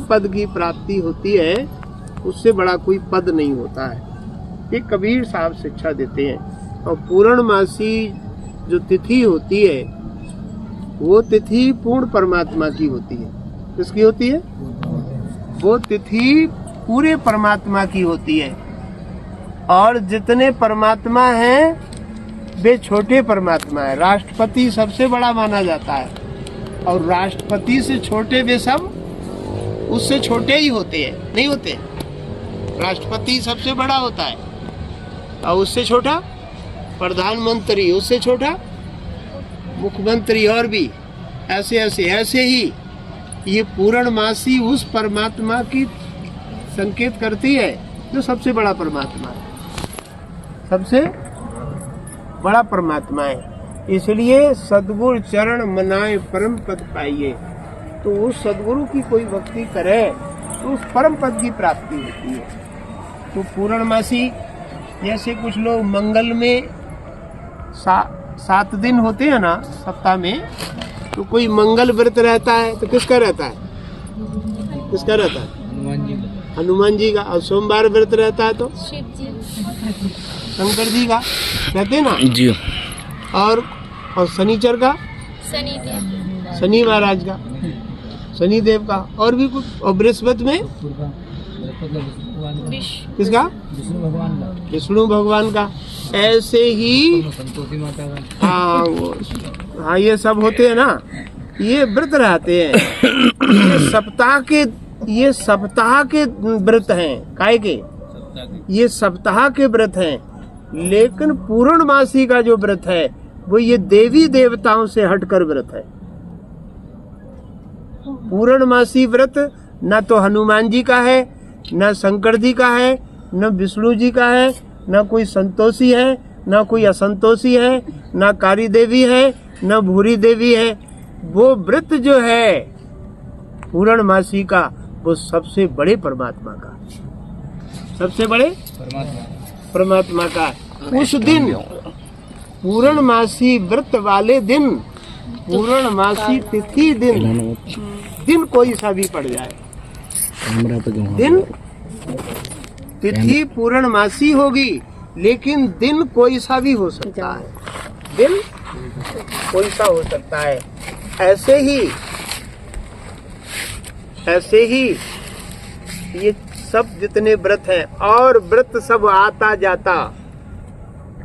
पद की प्राप्ति होती है, उससे बड़ा कोई पद नहीं होता है। ये कबीर साहब शिक्षा देते हैं। और पूर्णमासी जो तिथि होती है वो तिथि पूर्ण परमात्मा की होती है। किसकी होती है? वो तिथि पूरे परमात्मा की होती है। और जितने परमात्मा हैं वे छोटे परमात्मा है। राष्ट्रपति सबसे बड़ा माना जाता है और राष्ट्रपति से छोटे वे सब उससे छोटे ही होते हैं, नहीं होते? राष्ट्रपति सबसे बड़ा होता है और उससे छोटा प्रधानमंत्री, उससे छोटा मुख्यमंत्री, और भी ऐसे ऐसे ऐसे ही ये पूर्णमासी उस परमात्मा की संकेत करती है जो सबसे बड़ा परमात्मा है, सबसे बड़ा परमात्मा है। इसलिए सद्गुरु चरण मनाए परम पद पाइए। तो उस सद्गुरु की कोई भक्ति करे तो उस परम पद की प्राप्ति होती है। तो पूर्णमासी जैसे कुछ लोग मंगल में 7 दिन होते हैं ना सप्ताह में, तो कोई मंगल व्रत रहता है तो किसका रहता है? किसका रहता है? हनुमान जी का। और सोमवार व्रत रहता है तो शिव जी, शंकर जी का रहते ना जी। और शनिचर का शनि महाराज का, शनि देव का। और भी कुछ। और बृहस्पति में किसका? विष्णु भगवान का। ऐसे ही हाँ ये सब होते हैं ना, ये व्रत रहते हैं। ये सप्ताह के व्रत हैं। काहे के? ये सप्ताह के व्रत हैं। लेकिन पूर्णमासी का जो व्रत है वो ये देवी देवताओं से हटकर व्रत है। पूर्णमासी व्रत न तो हनुमान जी का है, न शंकर जी का है, न विष्णु जी का है, न कोई संतोषी है, न कोई असंतोषी है, न कारी देवी है, न भूरी देवी है। वो व्रत जो है पूर्णमासी का, वो सबसे बड़े परमात्मा का, सबसे बड़े परमात्मा का। उस दिन पूर्णमासी व्रत वाले दिन, पूर्णमासी तिथि दिन कोई सा भी पड़ जाए, दिन तिथि पूर्णमासी होगी, लेकिन दिन कोई सा भी हो सकता है, दिन कोई सा हो सकता है। ऐसे ही ये सब जितने व्रत हैं, और व्रत सब आता जाता,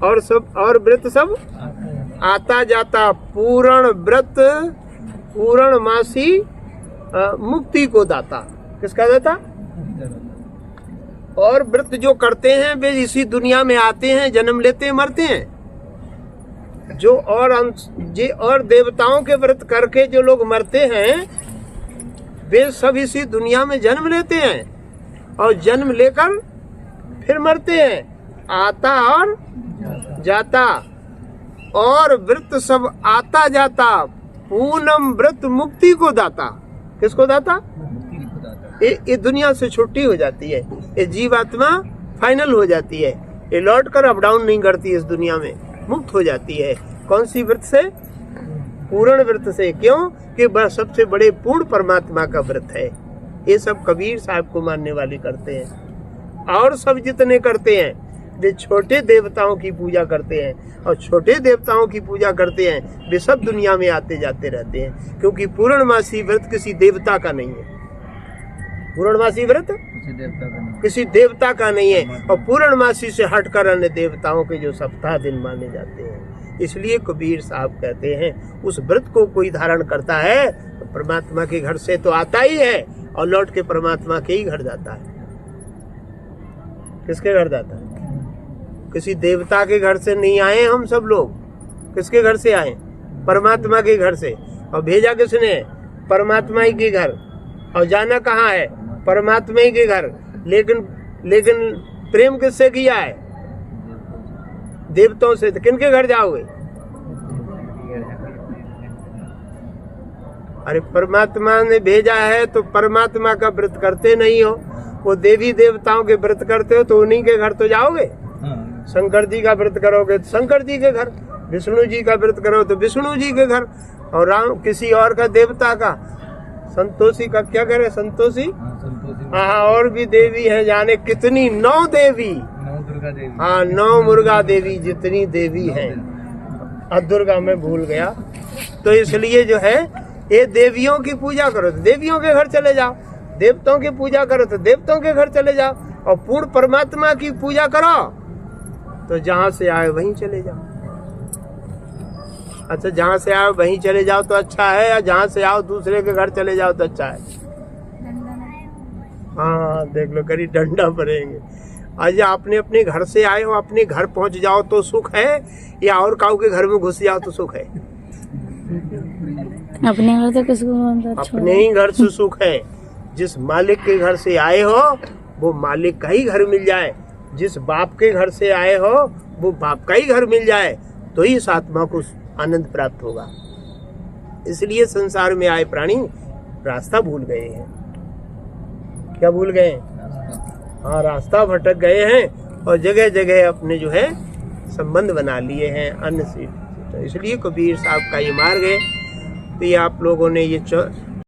और व्रत सब आता जाता। पूर्ण व्रत पूर्णमासी मुक्ति को दाता। किसका दाता? और व्रत जो करते हैं वे इसी दुनिया में आते हैं, जन्म लेते हैं, मरते हैं। जो और देवताओं के व्रत करके जो लोग मरते हैं वे सब इसी दुनिया में जन्म लेते हैं और जन्म लेकर फिर मरते हैं। आता और जाता। और व्रत सब आता जाता। पूनम व्रत मुक्ति को दाता। किसको दाता? ये दुनिया से छुट्टी हो जाती है, ये जीवात्मा फाइनल हो जाती है, ये लौट कर अप डाउन नहीं करती, इस दुनिया में मुक्त हो जाती है। कौन सी व्रत से? पूर्ण व्रत से। क्यों? कि सबसे बड़े पूर्ण परमात्मा का व्रत है। ये सब कबीर साहब को मानने वाले करते हैं। और सब जितने करते हैं वे छोटे देवताओं की पूजा करते हैं, और छोटे देवताओं की पूजा करते हैं वे सब दुनिया में आते जाते रहते हैं। क्योंकि पूर्णमासी व्रत किसी देवता का नहीं है। पूर्णमासी व्रत किसी देवता का नहीं है। और पूर्णमासी से हटकर अन्य देवताओं के जो सप्ताह दिन माने जाते हैं। इसलिए कबीर साहब कहते हैं उस व्रत को कोई धारण करता है तो परमात्मा के घर से तो आता ही है और लौट के परमात्मा के ही घर जाता है। किसके घर जाता है? किसी देवता के घर से नहीं आए हम सब लोग। किसके घर से आए? परमात्मा के घर से। और भेजा किसने? परमात्मा ही के घर। और जाना कहाँ है? परमात्मा ही के घर। लेकिन प्रेम किससे किया है? देवताओं से। तो किनके घर जाओगे? अरे परमात्मा ने भेजा है तो परमात्मा का व्रत करते नहीं हो, वो देवी देवताओं के व्रत करते हो तो उन्हीं के घर तो जाओगे। शंकर जी का व्रत करोगे तो शंकर जी के घर, विष्णु जी का व्रत करो तो विष्णु जी के घर, और राम किसी और का देवता का संतोषी का क्या कह रहे, संतोषी? संतोषी। हाँ, और भी देवी है, जाने कितनी, 9 देवी। 9 दुर्गा देवी। हाँ, 9 मुर्गा देवी जितनी देवी हैं। दुर्गा मैं भूल गया। तो इसलिए जो है, ये देवियों की पूजा करो तो देवियों के घर चले जाओ, देवताओं की पूजा करो तो देवताओं के घर चले जाओ, और पूर्ण परमात्मा की पूजा करो तो जहाँ से आए वहीं चले जाओ। अच्छा, जहाँ से आओ वहीं चले जाओ तो अच्छा है, या जहाँ से आओ दूसरे के घर चले जाओ तो अच्छा है? हाँ, देख लो, करी डंडा पड़ेंगे। आज आपने अपने घर से आए हो, अपने घर पहुंच जाओ तो सुख है, या और काऊ के घर में घुस जाओ तो सुख है? अपने घर तो किसको, अपने ही घर से सुख है। जिस मालिक के घर से आए हो वो मालिक का ही घर मिल जाए, जिस बाप के घर से आए हो वो बाप का ही घर मिल जाए, तो ही इस आत्मा को आनंद प्राप्त होगा। इसलिए संसार में आए प्राणी रास्ता भूल गए हैं। क्या भूल गए? हाँ, रास्ता भटक गए हैं, और जगह जगह अपने जो है संबंध बना लिए हैं अन्न से। तो इसलिए कबीर साहब का ये मार्ग है। तो ये आप लोगों ने ये